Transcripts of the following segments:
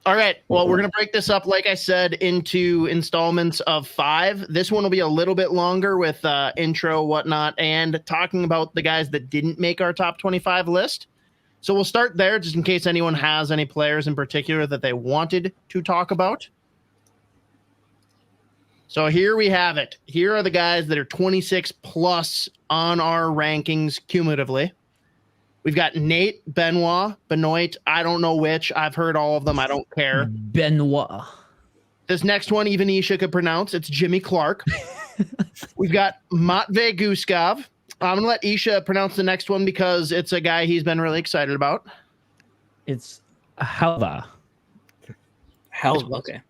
All right. Well, we're going to break this up, like I said, into installments of 5. This one will be a little bit longer with intro, whatnot, and talking about the guys that didn't make our top 25 list. So we'll start there just in case anyone has any players in particular that they wanted to talk about. So here we have it. Here are the guys that are 26 plus on our rankings cumulatively. We've got Nate, Benoit, Benoit. I don't know which. I've heard all of them. I don't care. Benoit. This next one, even Isha could pronounce. It's Jimmy Clark. We've got Matvei Guskov. I'm going to let Isha pronounce the next one because it's a guy he's been really excited about. It's Hlavaj. Hlavaj. Okay.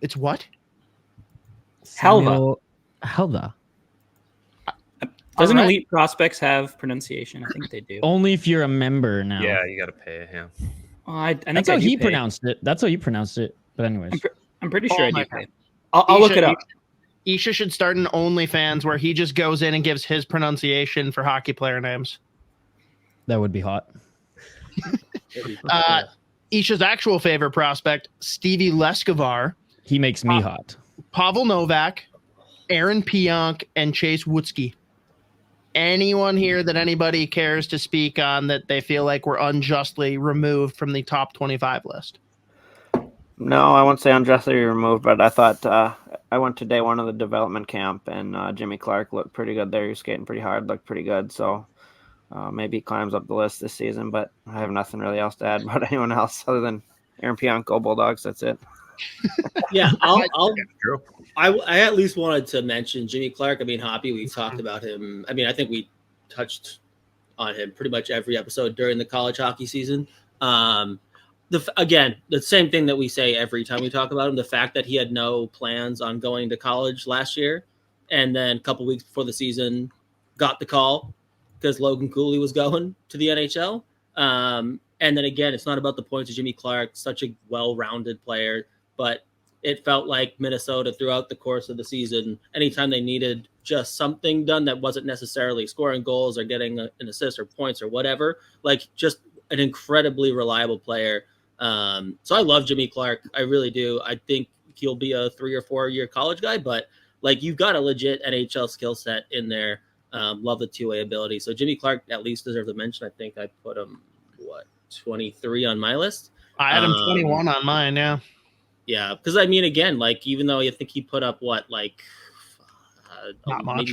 It's what? Hlavaj. Hlavaj. Doesn't Elite Prospects have pronunciation? I think they do. Only if you're a member now. Yeah, you got to pay him. I think that's how he pronounced it. That's how you pronounced it. But anyways. I'm pretty sure I do pay. I'll look it up. Isha should start an OnlyFans where he just goes in and gives his pronunciation for hockey player names. That would be hot. Isha's actual favorite prospect, Stevie Leskovar. He makes me hot. Pavel Novák, Aaron Pionk, and Chase Wutzke. Anyone here that anybody cares to speak on that they feel like were unjustly removed from the top 25 list? No, I won't say unjustly removed, but I thought I went to day 1 of the development camp, and Jimmy Clark looked pretty good there. He was skating pretty hard, looked pretty good. So maybe he climbs up the list this season, but I have nothing really else to add about anyone else other than Aaron Pionk, go Bulldogs. That's it. Yeah, I at least wanted to mention Jimmy Clark. I mean, Hoppy, we talked about him. I mean, I think we touched on him pretty much every episode during the college hockey season. Again, the same thing that we say every time we talk about him, the fact that he had no plans on going to college last year, and then a couple weeks before the season got the call because Logan Cooley was going to the NHL. And then again, it's not about the points of Jimmy Clark, such a well-rounded player, but it felt like Minnesota throughout the course of the season, anytime they needed just something done that wasn't necessarily scoring goals or getting an assist or points or whatever, like just an incredibly reliable player. So I love Jimmy Clark. I really do. I think he'll be a 3 or 4 year college guy, but like you've got a legit NHL skill set in there. Love the two-way ability. So Jimmy Clark at least deserves a mention. I think I put him, 23 on my list. I had him 21 on mine, yeah. Yeah, because I mean, again, like even though I think he put up maybe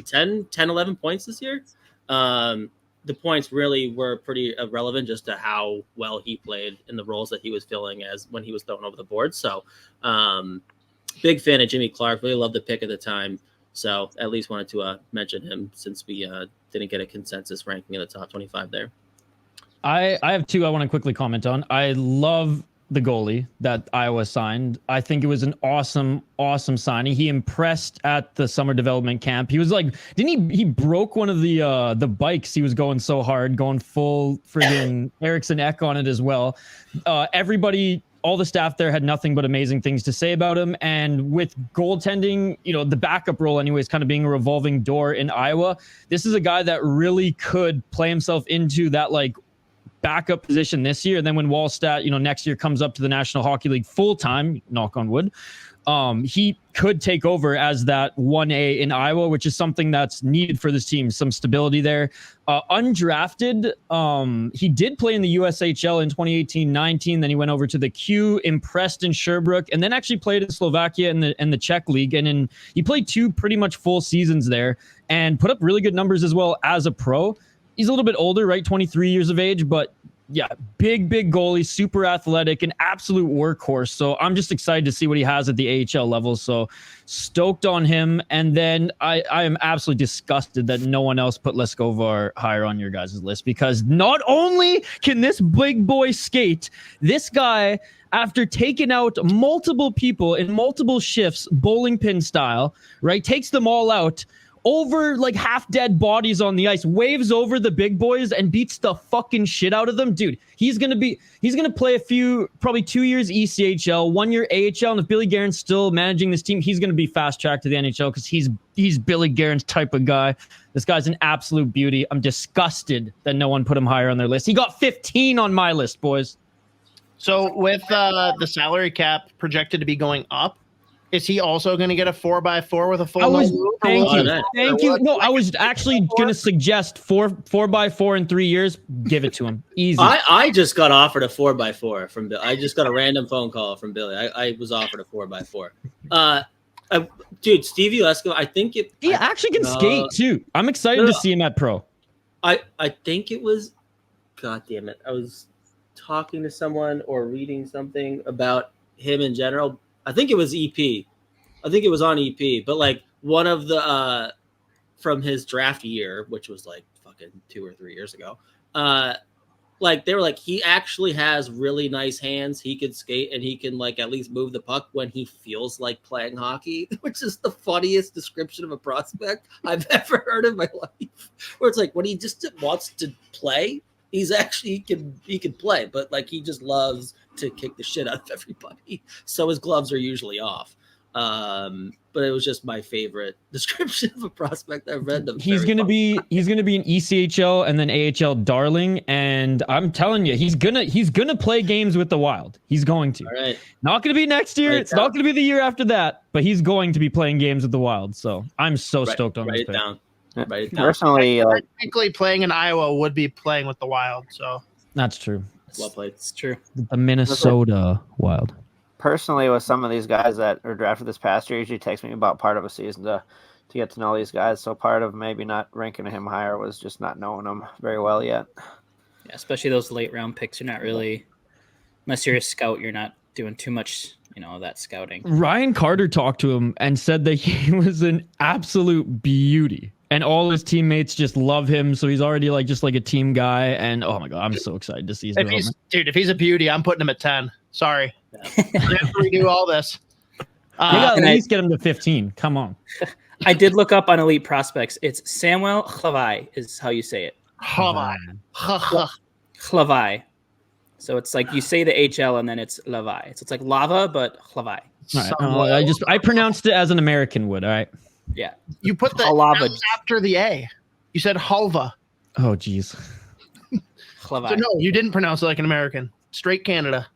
10, 11 points this year, the points really were pretty irrelevant just to how well he played in the roles that he was filling as when he was thrown over the board. So big fan of Jimmy Clark. Really loved the pick at the time. So at least wanted to mention him since we didn't get a consensus ranking in the top 25 there. I have 2 I want to quickly comment on. I love the goalie that Iowa signed. I think it was an awesome signing. He impressed at the summer development camp. He was like, he broke one of the bikes. He was going so hard, going full friggin' Eriksson Ek on it as well. Everybody, all the staff there had nothing but amazing things to say about him. And with goaltending, the backup role anyways, kind of being a revolving door in Iowa, this is a guy that really could play himself into that backup position this year. And then when Wallstedt, next year comes up to the National Hockey League full-time, knock on wood, he could take over as that 1A in Iowa, which is something that's needed for this team, some stability there. Undrafted, he did play in the USHL in 2018-19, then he went over to the Q, impressed in Sherbrooke, and then actually played in Slovakia and the Czech League, and he played 2 pretty much full seasons there and put up really good numbers as well as a pro. He's a little bit older, right? 23 years of age, but yeah, big goalie, super athletic, an absolute workhorse. So I'm just excited to see what he has at the AHL level. So stoked on him. And then I am absolutely disgusted that no one else put Leskovar higher on your guys' list, because not only can this big boy skate, this guy, after taking out multiple people in multiple shifts, bowling pin style, right, takes them all out, over half dead bodies on the ice, waves over the big boys and beats the fucking shit out of them. Dude, he's going to play probably 2 years ECHL, 1 year AHL. And if Billy Guerin's still managing this team, he's going to be fast tracked to the NHL because he's Billy Guerin's type of guy. This guy's an absolute beauty. I'm disgusted that no one put him higher on their list. He got 15 on my list, boys. So with the salary cap projected to be going up, is he also going to get a 4x4 with a full? Thank you. No, I was actually going to suggest 4x4 in 3 years. Give it to him. Easy. I just got offered a 4x4 from Bill. I just got a random phone call from Billy. I was offered a 4x4. Dude, Stevie Leskovar, I think he actually can skate too. I'm excited to see him at pro. I think it was, God damn it. I was talking to someone or reading something about him in general. I think it was EP. I think it was on EP, but like one of the from his draft year, which was like fucking 2 or 3 years ago. Like they were like, he actually has really nice hands. He could skate and he can like at least move the puck when he feels like playing hockey, which is the funniest description of a prospect I've ever heard in my life. Where it's like when he just wants to play, he's actually he can play, but like he just loves to kick the shit out of everybody. So his gloves are usually off. But it was just my favorite description of a prospect I've read. He's gonna be an ECHL and then AHL darling, and I'm telling you, he's gonna play games with the Wild. He's going to. All right. Not gonna be next year. It's not gonna be the year after that, but he's going to be playing games with the Wild. So I'm so stoked on this pick. Write it down. Personally, technically playing in Iowa would be playing with the Wild. So that's true. Well played. It's true. The Minnesota Wild. Personally, with some of these guys that are drafted this past year, it usually takes me about part of a season to get to know these guys. So part of maybe not ranking him higher was just not knowing them very well yet. Yeah, especially those late round picks. You're not really, unless you're a scout, you're not doing too much, of that scouting. Ryan Carter talked to him and said that he was an absolute beauty. And all his teammates just love him, so he's already just like a team guy. And oh my god, I'm so excited to see his development. If he's a beauty, I'm putting him at 10. Sorry, I have to redo all this. You gotta at least get him to 15. Come on. I did look up on Elite Prospects. It's Samuel Hlavaj is how you say it. Hlavaj. So it's like you say the HL and then it's Hlavaj. So it's like lava, but Hlavaj. All right. I pronounced it as an American would. All right. Yeah. You put the L after the A. You said halva. Oh, geez. So no, you didn't pronounce it like an American. Straight Canada.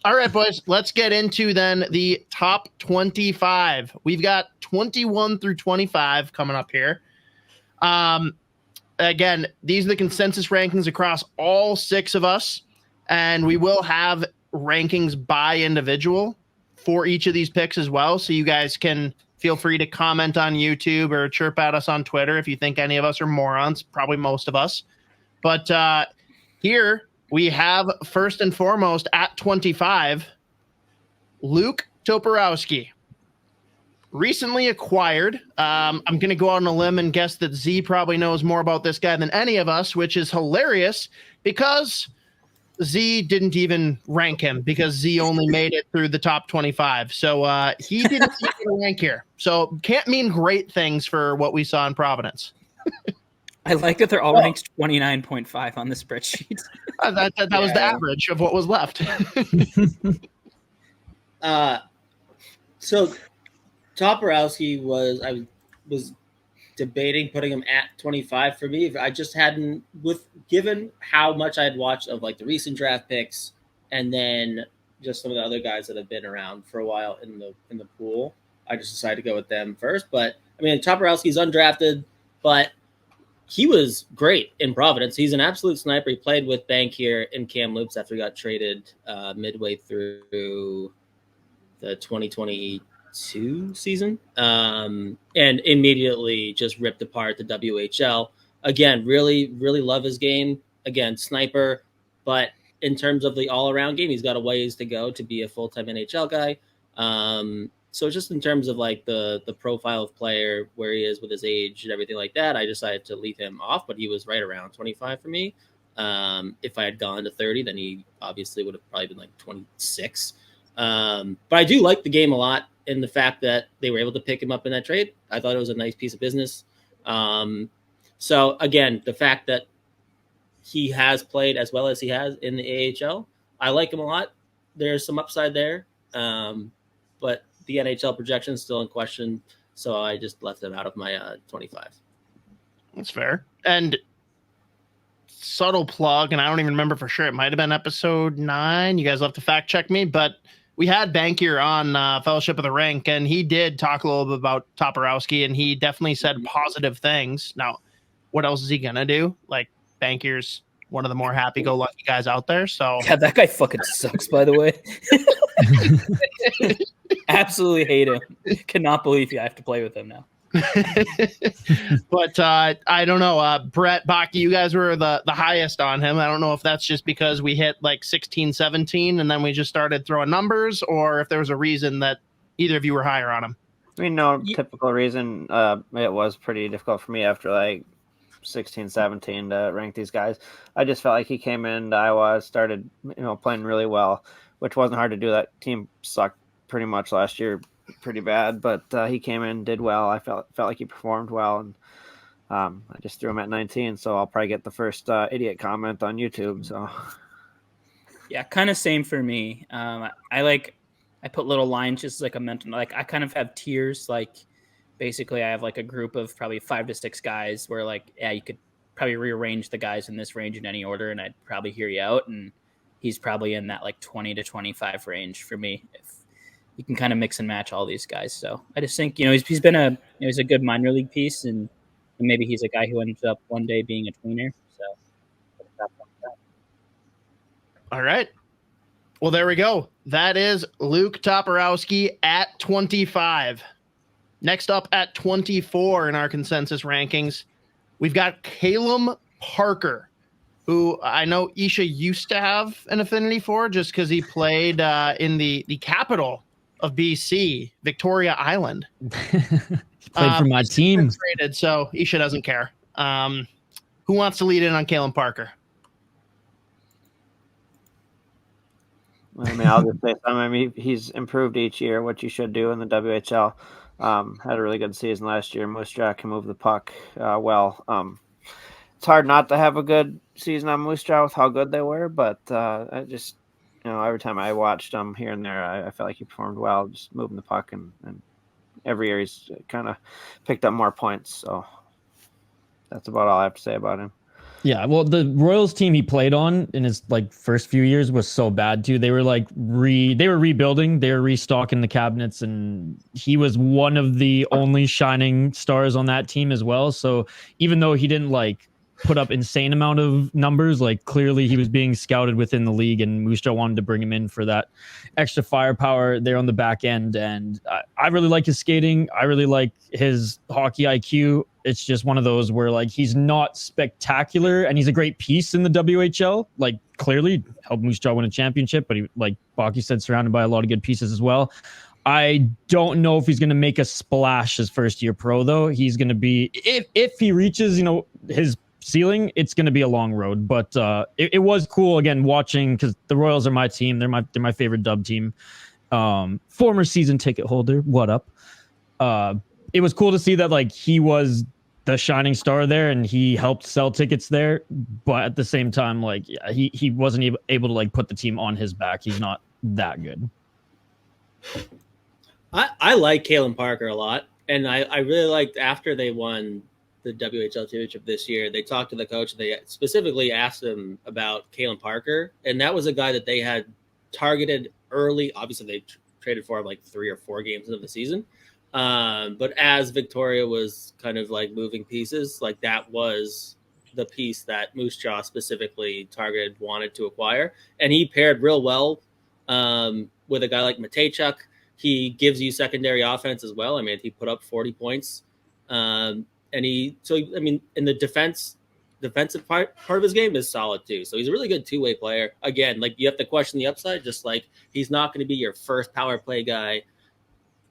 All right, boys. Let's get into then the top 25. We've got 21 through 25 coming up here. Again, these are the consensus rankings across all 6 of us, and we will have rankings by individual for each of these picks as well. So you guys can feel free to comment on YouTube or chirp at us on Twitter if you think any of us are morons, probably most of us. But here we have first and foremost at 25, Luke Toporowski. Recently acquired. I'm going to go out on a limb and guess that Z probably knows more about this guy than any of us, which is hilarious because Z didn't even rank him because Z only made it through the top 25. So he didn't even get a rank here. So can't mean great things for what we saw in Providence. I like that they're all ranked 29.5 on the spreadsheet. That was the average of what was left. So Toporowski I was debating putting him at 25 for me. I just hadn't, given how much I had watched of like the recent draft picks and then just some of the other guys that have been around for a while in the pool. I just decided to go with them first. But I mean, Toporowski's undrafted, but he was great in Providence. He's an absolute sniper. He played with Bankier and Kamloops after he got traded midway through the 2022 season, and immediately just ripped apart the WHL. Again, really, really love his game. Again, sniper, but in terms of the all-around game, he's got a ways to go to be a full-time NHL guy. So just in terms of like the profile of player, where he is with his age and everything like that, I decided to leave him off, but he was right around 25 for me. If I had gone to 30, then he obviously would have probably been like 26. But I do like the game a lot, and the fact that they were able to pick him up in that trade, I thought it was a nice piece of business. So again, the fact that he has played as well as he has in the AHL, I like him a lot. There's some upside there, but the NHL projection is still in question, so I just left him out of my 25. That's fair. And subtle plug, and I don't even remember for sure. It might have been episode 9. You guys will have to fact check me, but we had Bankier on Fellowship of the Rink, and he did talk a little bit about Toporowski, and he definitely said positive things. Now, what else is he gonna do? Like, Bankier's one of the more happy-go-lucky guys out there. So Yeah, that guy fucking sucks, by the way. Absolutely hate him. Cannot believe I have to play with him now. But I don't know. Brett, Baki, you guys were the highest on him. I don't know if that's just because we hit like 16, 17, and then we just started throwing numbers, or if there was a reason that either of you were higher on him. I mean, no typical reason. It was pretty difficult for me after like 16, 17 to rank these guys. I just felt like he came into Iowa, started playing really well, which wasn't hard to do. That team sucked pretty much last year, pretty bad, but he came in, did well. I felt like he performed well, and I just threw him at 19, so I'll probably get the first idiot comment on YouTube. So yeah, kind of same for me. I put little lines just like a mental, like I kind of have tiers. Like basically I have like a group of probably 5 to 6 guys where like, yeah, you could probably rearrange the guys in this range in any order, and I'd probably hear you out. And he's probably in that like 20 to 25 range for me. If you can kind of mix and match all these guys. So I just think, he's been he's a good minor league piece, and maybe he's a guy who ends up one day being a tweener. So all right. Well, there we go. That is Luke Toporowski at 25. Next up at 24 in our consensus rankings, we've got Calem Parker, who I know Isha used to have an affinity for just because he played in the capital of BC, Victoria Island. He played for my team. Traded, so Isha doesn't care. Who wants to lead in on Calem Parker? I mean, I'll just say something. I mean, he's improved each year, which you should do in the WHL. Had a really good season last year. Moose Jaw can move the puck well. It's hard not to have a good season on Moose Jaw with how good they were, but I just, every time I watched him here and there, I felt like he performed well, just moving the puck, and every year he's kind of picked up more points. So that's about all I have to say about him. Yeah, well, the Royals team he played on in his like first few years was so bad too. They were like they were rebuilding, they were restocking the cabinets, and he was one of the only shining stars on that team as well. So even though he didn't like put up insane amount of numbers, like clearly he was being scouted within the league, and Moose Jaw wanted to bring him in for that extra firepower there on the back end. And I really like his skating. I really like his hockey IQ. It's just one of those where like he's not spectacular, and he's a great piece in the WHL. Like clearly helped Moose Jaw win a championship, but he, like Baki said, surrounded by a lot of good pieces as well. I don't know if he's going to make a splash his first year pro though. He's going to be, if he reaches, his ceiling, it's going to be a long road. But it was cool again watching, because the Royals are my team. They're my favorite dub team. Former season ticket holder. What up? It was cool to see that like he was the shining star there, and he helped sell tickets there. But at the same time, like he wasn't able to like put the team on his back. He's not that good. I like Calem Parker a lot, and I really liked after they won the WHL championship this year, they talked to the coach. They specifically asked him about Calem Parker, and that was a guy that they had targeted early. Obviously, they traded for him like 3 or 4 games into the season. But as Victoria was kind of like moving pieces, like that was the piece that Moose Jaw specifically targeted, wanted to acquire. And he paired real well with a guy like Matejchuk. He gives you secondary offense as well. I mean, he put up 40 points. In the defensive part of his game is solid too. So he's a really good two-way player. Again, like you have to question the upside, just like he's not going to be your first power play guy.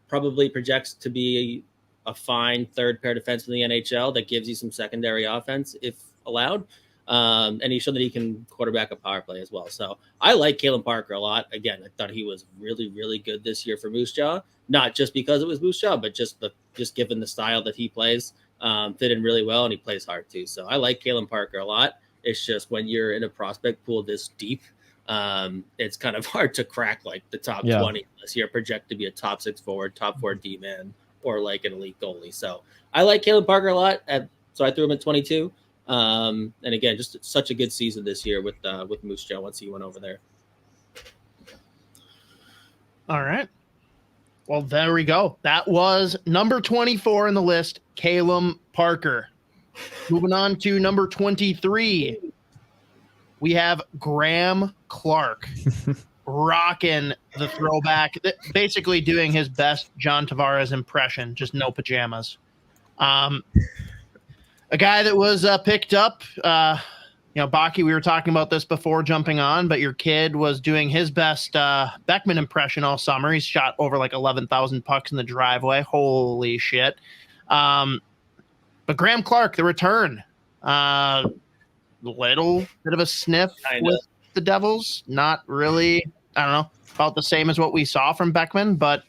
Probably projects to be a fine third pair defense in the NHL that gives you some secondary offense if allowed. And he showed that he can quarterback a power play as well. So I like Calem Parker a lot. Again, I thought he was really, really good this year for Moose Jaw. Not just because it was Moose Jaw, but just given the style that he plays, fit in really well, and he plays hard too. So I like Calem Parker a lot. It's just when you're in a prospect pool this deep, it's kind of hard to crack like the top 20 unless you're projected to be a top 6 forward, top 4 D-man, or like an elite goalie. So I like Calem Parker a lot. So I threw him at 22. And again, just such a good season this year with Moose Jaw once he went over there. All right. Well, there we go. That was number 24 in the list, Calem Parker. Moving on to number 23, we have Graeme Clarke rocking the throwback, basically doing his best John Tavares impression, just no pajamas. A guy that was picked up, Baki, we were talking about this before jumping on, but your kid was doing his best Beckman impression all summer. He's shot over like 11,000 pucks in the driveway. Holy shit. But Graeme Clarke, the return, little bit of a sniff with the Devils. Not really, I don't know, about the same as what we saw from Beckman. But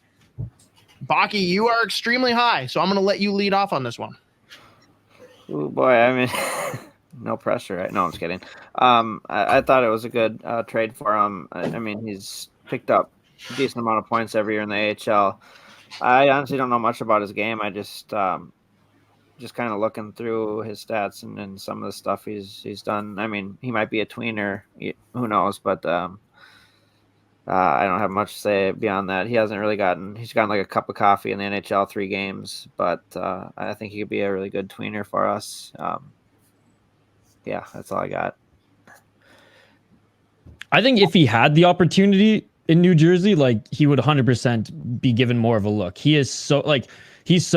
Baki, you are extremely high, so I'm going to let you lead off on this one. Oh boy, I mean, no pressure, right? No, I'm just kidding. I thought it was a good trade for him. I mean, he's picked up a decent amount of points every year in the AHL. I honestly don't know much about his game. I just kind of looking through his stats and some of the stuff he's done. I mean, he might be a tweener, who knows? But I don't have much to say beyond that. He's gotten like a cup of coffee in the NHL 3 games, but I think he could be a really good tweener for us. Yeah, that's all I got. I think if he had the opportunity in New Jersey, like he would 100% be given more of a look. He's so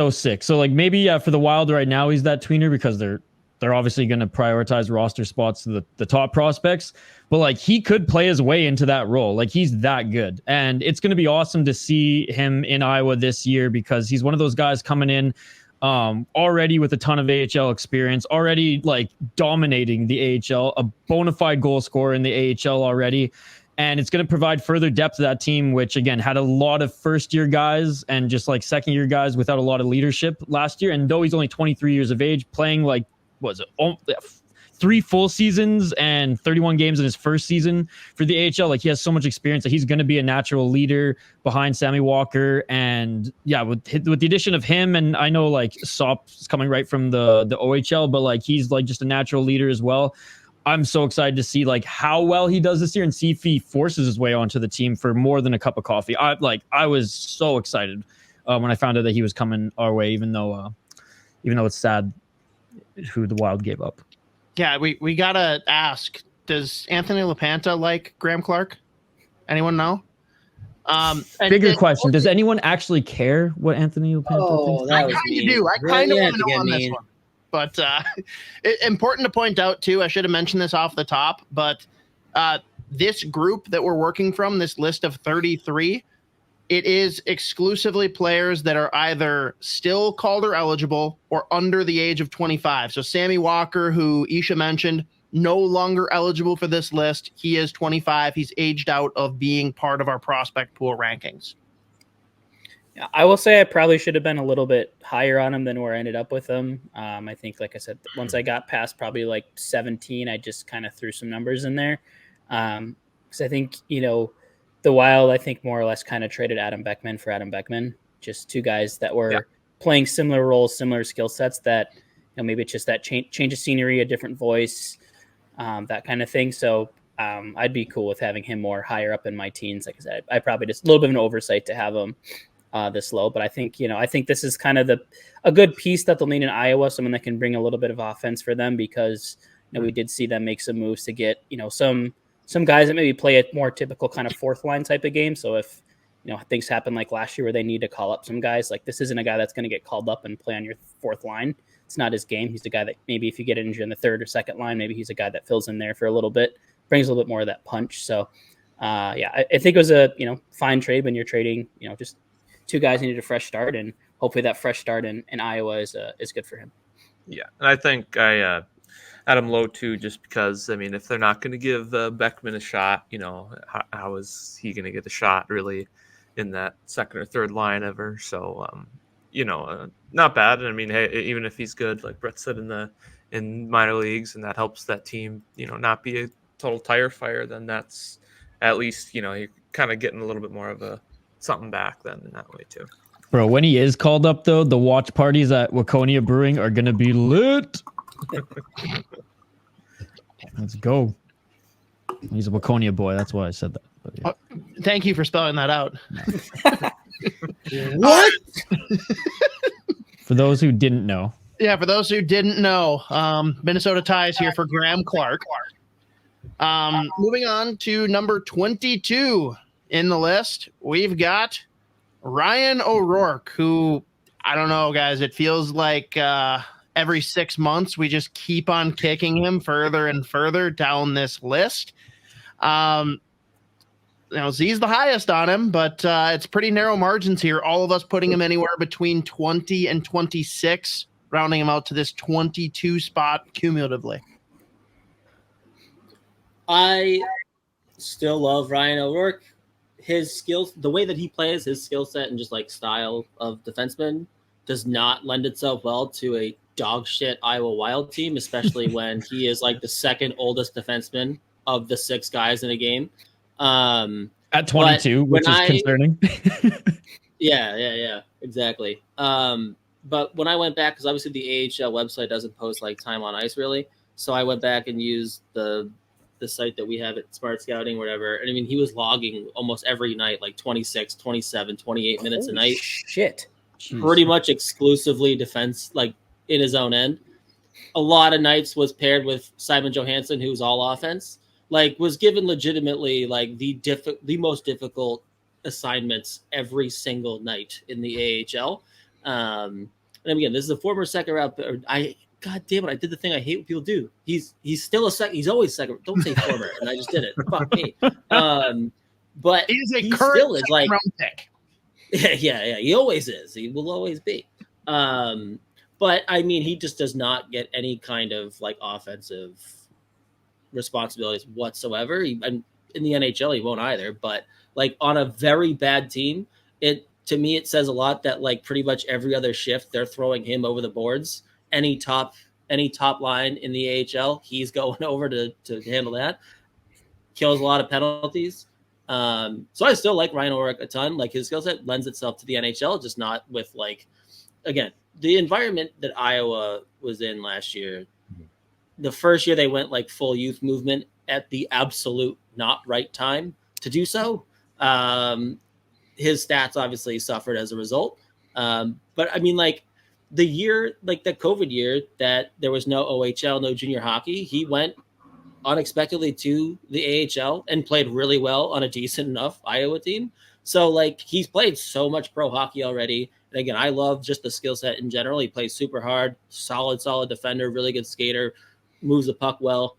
sick. So like maybe for the Wild right now, he's that tweener because they're obviously going to prioritize roster spots to the top prospects, but like he could play his way into that role. Like he's that good. And it's going to be awesome to see him in Iowa this year because he's one of those guys coming in already with a ton of AHL experience, already like dominating the AHL, a bona fide goal scorer in the AHL already. And it's going to provide further depth to that team, which again had a lot of first-year guys and just like second-year guys without a lot of leadership last year. And though he's only 23 years of age, playing like 3 full seasons and 31 games in his first season for the AHL, like he has so much experience that he's going to be a natural leader behind Sammy Walker. And yeah, with the addition of him, and I know like Sop's coming right from the OHL, but like he's like just a natural leader as well. I'm so excited to see like how well he does this year and see if he forces his way onto the team for more than a cup of coffee. I was so excited when I found out that he was coming our way, even though it's sad who the Wild gave up. Yeah, we gotta ask: does Anthony LaPanta like Graeme Clarke? Anyone know? Bigger question: does anyone actually care what Anthony LaPanta thinks? I kind of do. I kind of want to know on this one. But important to point out, too, I should have mentioned this off the top, but this group that we're working from, this list of 33, it is exclusively players that are either still Calder eligible or under the age of 25. So Sammy Walker, who Isha mentioned, no longer eligible for this list. He is 25. He's aged out of being part of our prospect pool rankings. I will say I probably should have been a little bit higher on him than where I ended up with him. I think, like I said, once I got past probably like 17, I just kind of threw some numbers in there. Because I think, the Wild, I think more or less kind of traded Adam Beckman for Adam Beckman. Just 2 guys that were playing similar roles, similar skill sets that, maybe it's just that change of scenery, a different voice, that kind of thing. So I'd be cool with having him more higher up in my teens. Like I said, I probably just a little bit of an oversight to have him this low, but I think this is kind of a good piece that they'll need in Iowa, someone that can bring a little bit of offense for them because we did see them make some moves to get some guys that maybe play a more typical kind of 4th line type of game. So if things happen like last year where they need to call up some guys, like this isn't a guy that's going to get called up and play on your 4th line. It's not his game. He's the guy that maybe if you get injured in the 3rd or 2nd line, maybe he's a guy that fills in there for a little bit, brings a little bit more of that punch. So I think it was a fine trade when you're trading just 2 guys needed a fresh start, and hopefully that fresh start in Iowa is good for him. Yeah, and I think I had him low too, just because if they're not going to give Beckman a shot, how is he going to get a shot really in that 2nd or 3rd line ever? So not bad. Hey, even if he's good, like Brett said in minor leagues, and that helps that team, not be a total tire fire, then that's at least you're kind of getting a little bit more of a something back then in that way too. Bro, when he is called up though, the watch parties at Waconia Brewing are gonna be lit. Let's go. He's a Waconia boy. That's why I said that. But, yeah. Thank you for spelling that out. What? For those who didn't know. Yeah, for those who didn't know, Minnesota ties here for Graeme Clarke. Moving on to number 22 in the list, we've got Ryan O'Rourke, who, I don't know, guys, it feels like every 6 months we just keep on kicking him further and further down this list. Z's the highest on him, but it's pretty narrow margins here. All of us putting him anywhere between 20 and 26, rounding him out to this 22 spot cumulatively. I still love Ryan O'Rourke. His skills, the way that he plays, his skill set and just like style of defenseman does not lend itself well to a dog shit Iowa Wild team, especially when he is like the second oldest defenseman of the 6 guys in a game. At 22, which is concerning. Yeah, exactly. But when I went back, because obviously the AHL website doesn't post like time on ice really, so I went back and used the site that we have at Smart Scouting, whatever. And I mean, he was logging almost every night, like 26, 27, 28 minutes a night. Shit. Pretty much exclusively defense, like in his own end. A lot of nights was paired with Simon Johansson, who's all offense. Like, was given legitimately like the most difficult assignments every single night in the AHL. And again, this is a former second round. God damn it! I did the thing I hate when people do. He's still a second. He's always second. Don't say former, and I just did it. Fuck me. But He's a he current still is like round pick. Yeah. He always is. He will always be. But I mean, he just does not get any kind of like offensive responsibilities whatsoever. And in the NHL, he won't either. But like on a very bad team, to me it says a lot that like pretty much every other shift they're throwing him over the boards. Any top line in the AHL, he's going over to handle that. Kills a lot of penalties. So I still like Ryan O'Rourke a ton. Like his skill set lends itself to the NHL, just not with like, again, the environment that Iowa was in last year. The first year they went like full youth movement at the absolute not right time to do so. His stats obviously suffered as a result. But I mean, like the year, like the COVID year that there was no OHL, no junior hockey, he went unexpectedly to the AHL and played really well on a decent enough Iowa team. So like he's played so much pro hockey already. And again, I love just the skill set in general. He plays super hard, solid defender, really good skater, moves the puck well.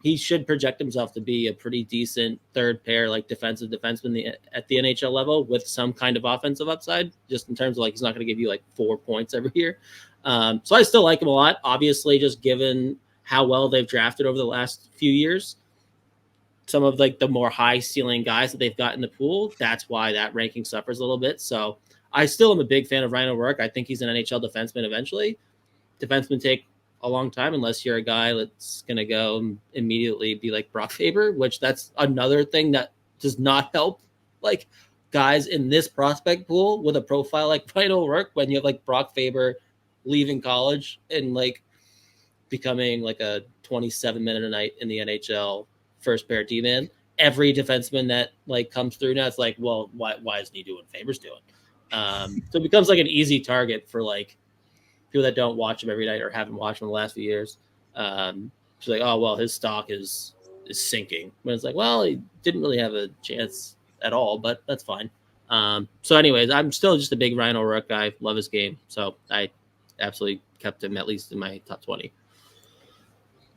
He should project himself to be a pretty decent third pair, like defensive defenseman at the NHL level with some kind of offensive upside, just in terms of like, he's not going to give you like 4 points every year. So I still like him a lot, obviously, just given how well they've drafted over the last few years. Some of like the more high ceiling guys that they've got in the pool. That's why that ranking suffers a little bit. So I still am a big fan of Ryan O'Rourke. I think he's an NHL defenseman eventually. Defensemen take a long time unless you're a guy that's going to go and immediately be like Brock Faber, which that's another thing that does not help like guys in this prospect pool with a profile like Ryan O'Rourke when you have like Brock Faber leaving college and like becoming like a 27-minute a night in the NHL first pair D-man. Every defenseman that like comes through now, it's like, well, why isn't he doing what Faber's doing? So it becomes like an easy target for like people that don't watch him every night or haven't watched him the last few years. It's like, oh, well, his stock is sinking. But it's like, well, he didn't really have a chance at all, but that's fine. So anyways, I'm still just a big Ryan O'Rourke guy. Love his game. So I absolutely kept him at least in my top 20.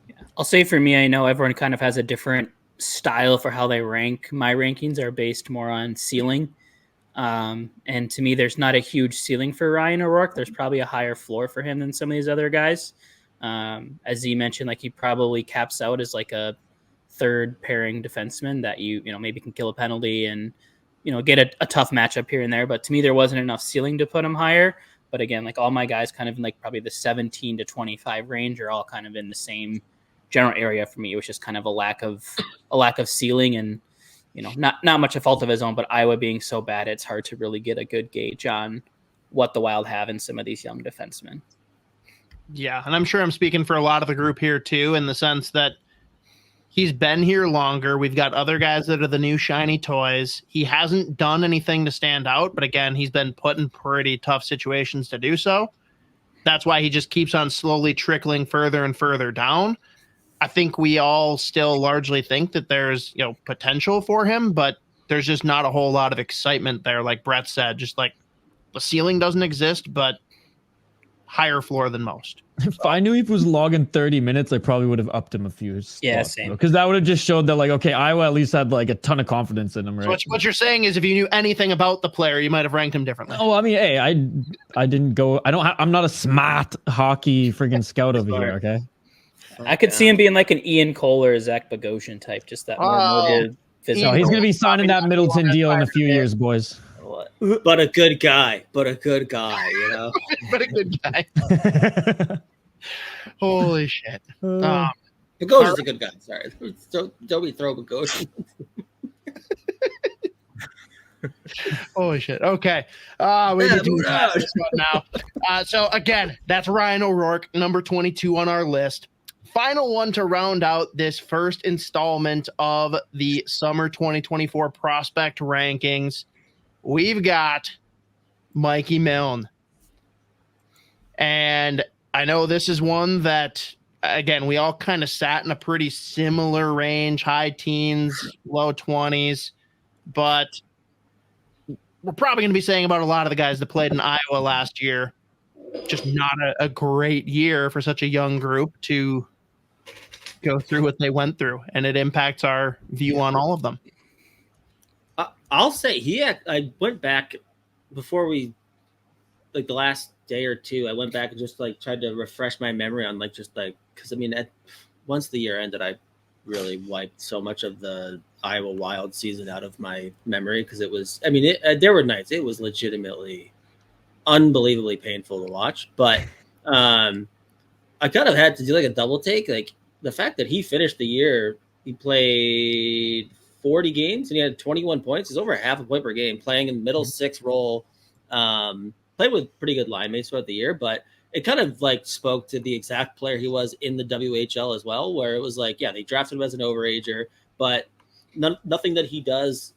Yeah. I'll say for me, I know everyone kind of has a different style for how they rank. My rankings are based more on ceiling. And to me, there's not a huge ceiling for Ryan O'Rourke. There's probably a higher floor for him than some of these other guys. As Z mentioned, like he probably caps out as like a third pairing defenseman that you maybe can kill a penalty and, get a tough matchup here and there. But to me, there wasn't enough ceiling to put him higher. But again, like all my guys kind of in like probably the 17 to 25 range are all kind of in the same general area for me. It was just kind of a lack of ceiling and, not much a fault of his own, but Iowa being so bad, it's hard to really get a good gauge on what the Wild have in some of these young defensemen. Yeah, and I'm sure I'm speaking for a lot of the group here too, in the sense that he's been here longer. We've got other guys that are the new shiny toys. He hasn't done anything to stand out, but again, he's been put in pretty tough situations to do so. That's why he just keeps on slowly trickling further and further down. I think we all still largely think that there's, potential for him, but there's just not a whole lot of excitement there. Like Brett said, just like the ceiling doesn't exist, but higher floor than most. If I knew he was logging 30 minutes, I probably would have upped him a few spots. Yeah, same. Because that would have just showed that, like, okay, Iowa at least had like a ton of confidence in him, right? So what you're saying is, if you knew anything about the player, you might have ranked him differently. Oh, I mean, hey, I didn't go. I'm not a smart hockey freaking scout over here. Okay. I could see him being like an Ian Cole or a Zach Bogosian type, just that more motivated. No, he's gonna be signing that Middleton deal in a few years, boys. But a good guy. But a good guy. But a good guy. Holy shit. Bogosian's a good guy. Sorry. Don't be throwing Bogosian. Holy shit. Okay. We need to pass this one now. So again, that's Ryan O'Rourke, number 22 on our list. Final one to round out this first installment of the summer 2024 prospect rankings. We've got Mikey Milne. And I know this is one that, again, we all kind of sat in a pretty similar range, high teens, low 20s, but we're probably going to be saying about a lot of the guys that played in Iowa last year. Just not a great year for such a young group to go through what they went through, and it impacts our view on all of them. I'll say I went back before we, like the last day or two, I went back and just like tried to refresh my memory on because I mean, once the year ended, I really wiped so much of the Iowa Wild season out of my memory because it was, I mean, there were nights it was legitimately unbelievably painful to watch, but I kind of had to do like a double take. Like the fact that he finished the year, he played 40 games and he had 21 points. He's over half a point per game, playing in the middle six role. Played with pretty good line mates throughout the year, but it kind of like spoke to the exact player he was in the WHL as well, where it was like, yeah, they drafted him as an overager, but nothing that he does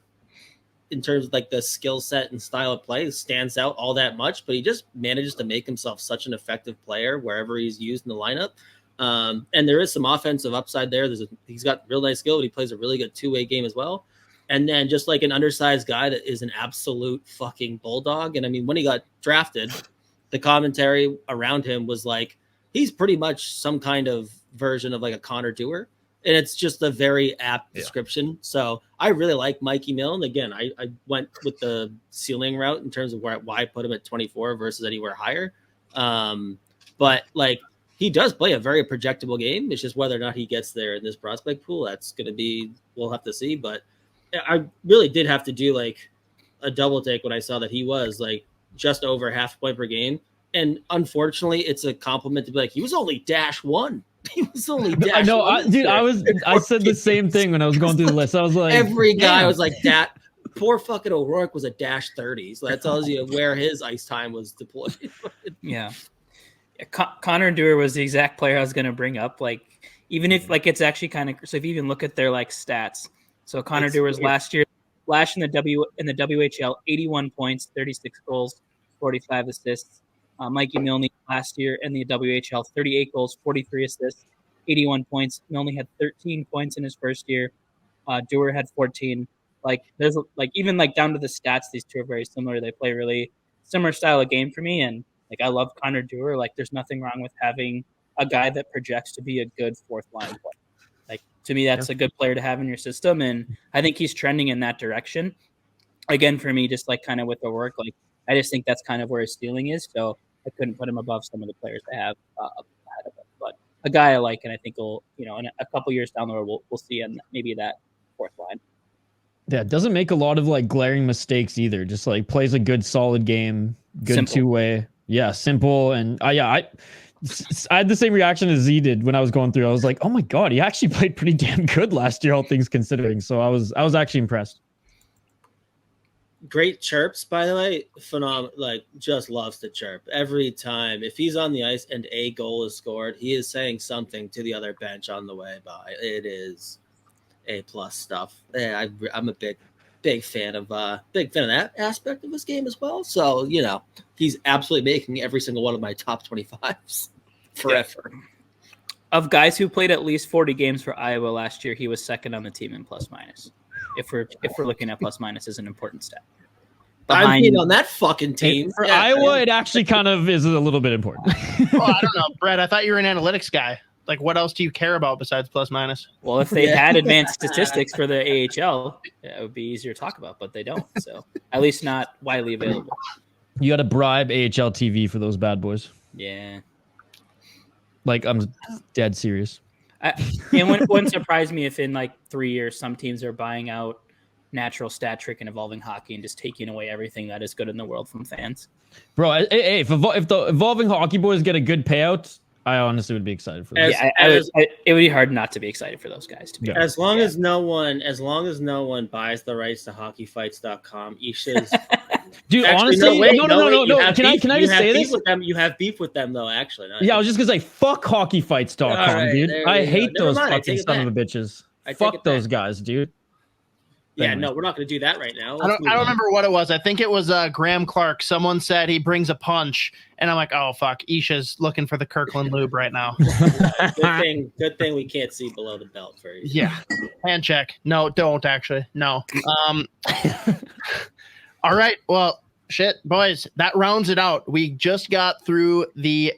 in terms of like the skill set and style of play stands out all that much, but he just manages to make himself such an effective player wherever he's used in the lineup. And there is some offensive upside there. He's got real nice skill, but he plays a really good two-way game as well. And then just like an undersized guy that is an absolute fucking bulldog. And I mean, when he got drafted, the commentary around him was like, he's pretty much some kind of version of like a Connor Dewar. And it's just a very apt description. So I really like Mikey Milne. Again, I went with the ceiling route in terms of why I put him at 24 versus anywhere higher. But like, he does play a very projectable game. It's just whether or not he gets there in this prospect pool. That's going to be, we'll have to see. But I really did have to do like a double take when I saw that he was like just over half a point per game. And unfortunately, it's a compliment to be like, he was only -1. He was only -1. I know, dude. I said the same thing when I was going through the list. I was like, every guy was like that. Poor fucking O'Rourke was a -30. So that tells you where his ice time was deployed. Yeah. Connor Dewar was the exact player I was going to bring up. Like, even if like it's actually kind of, so if you even look at their like stats. So Connor Dewar's last year, Flash in the WHL, 81 points, 36 goals, 45 assists. Mikey Milne last year in the WHL, 38 goals, 43 assists, 81 points. Milne had 13 points in his first year. Dewar had 14. Like there's like even like down to the stats, these two are very similar. They play really similar style of game for me, and like I love Connor Dewar. Like there's nothing wrong with having a guy that projects to be a good fourth line player. Like to me, that's a good player to have in your system, and I think he's trending in that direction. Again, for me, just like kind of with the work, like I just think that's kind of where his ceiling is. So I couldn't put him above some of the players I have up ahead of him. But a guy I like, and I think will, in a couple years down the road, we'll see in maybe that fourth line. Yeah, doesn't make a lot of like glaring mistakes either. Just like plays a good, solid game, good Simple. Two-way. Yeah, simple. And I had the same reaction as Z did when I was going through. I was like, oh my God, he actually played pretty damn good last year, all things considering. So I was actually impressed. Great chirps, by the way. Phenomenal. Like, just loves to chirp every time. If he's on the ice and a goal is scored, he is saying something to the other bench on the way by. It is A+ stuff. Yeah, I'm a big fan of that aspect of this game as well. So, he's absolutely making every single one of my top 25s forever. Of guys who played at least 40 games for Iowa last year, he was second on the team in plus minus. If we're looking at plus minus as an important stat. I'm being on that fucking team. For Iowa, it actually kind of is a little bit important. Well, I don't know, Brett. I thought you were an analytics guy. Like, what else do you care about besides plus minus? Well, if they had advanced statistics for the AHL, it would be easier to talk about, but they don't. So at least not widely available. You got to bribe AHL TV for those bad boys. Yeah. Like, I'm dead serious. It wouldn't surprise me if in like 3 years some teams are buying out natural stat trick and evolving hockey and just taking away everything that is good in the world from fans. Bro, if the evolving hockey boys get a good payout, I honestly would be excited for that. It would be hard not to be excited for those guys. To be as long as no one buys the rights to hockeyfights.com, Isha's dude. Actually, honestly, no. Can I just say this? With them, you have beef with them, though. Actually, I was just gonna say, fuck hockeyfights.com, right, dude. I hate those fucking son of a back. bitches. Fuck those guys, dude. Yeah, no, we're not going to do that right now. I don't remember what it was. I think it was Graeme Clarke. Someone said he brings a punch, and I'm like, oh fuck, Isha's looking for the Kirkland lube right now. Good thing we can't see below the belt for you. Yeah, hand check. No, don't actually. No. All right. Well, shit, boys, that rounds it out. We just got through the,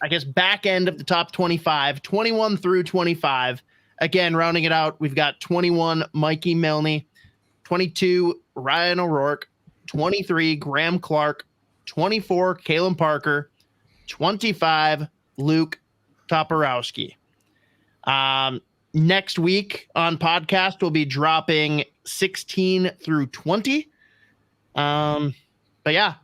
I guess, back end of the top 25, 21 through 25. Again, rounding it out, we've got 21, Mikey Milne, 22, Ryan O'Rourke, 23, Graeme Clarke, 24, Calem Parker, 25, Luke Toporowski. Next week on podcast, we'll be dropping 16 through 20. But yeah,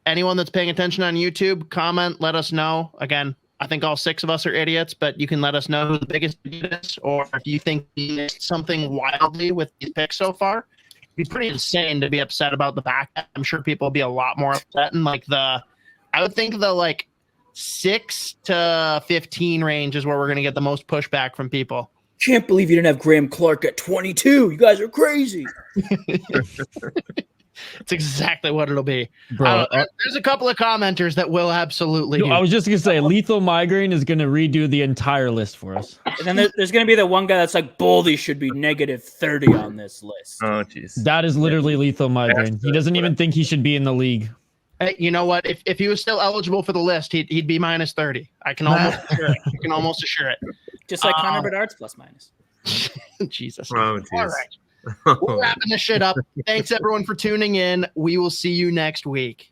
anyone that's paying attention on YouTube, comment, let us know. Again, I think all 6 of us are idiots, but you can let us know who the biggest idiot is, or if you think we missed something wildly with these picks so far. It'd be pretty insane to be upset about the back. I'm sure people will be a lot more upset. And I would think the 6 to 15 range is where we're going to get the most pushback from people. Can't believe you didn't have Graeme Clarke at 22. You guys are crazy. It's exactly what it'll be. Bro, there's a couple of commenters that will absolutely do. I was just going to say, Lethal Migraine is going to redo the entire list for us. And then there's going to be the one guy that's like, Boldy should be negative 30 on this list. Oh, jeez. That is literally Lethal Migraine. He doesn't even think he should be in the league. Hey, you know what? If he was still eligible for the list, he'd be minus 30. I can almost assure it. Just like Connor Bedard's plus minus. Jesus. Oh, jeez. All right. We're wrapping this shit up. Thanks, everyone, for tuning in. We will see you next week.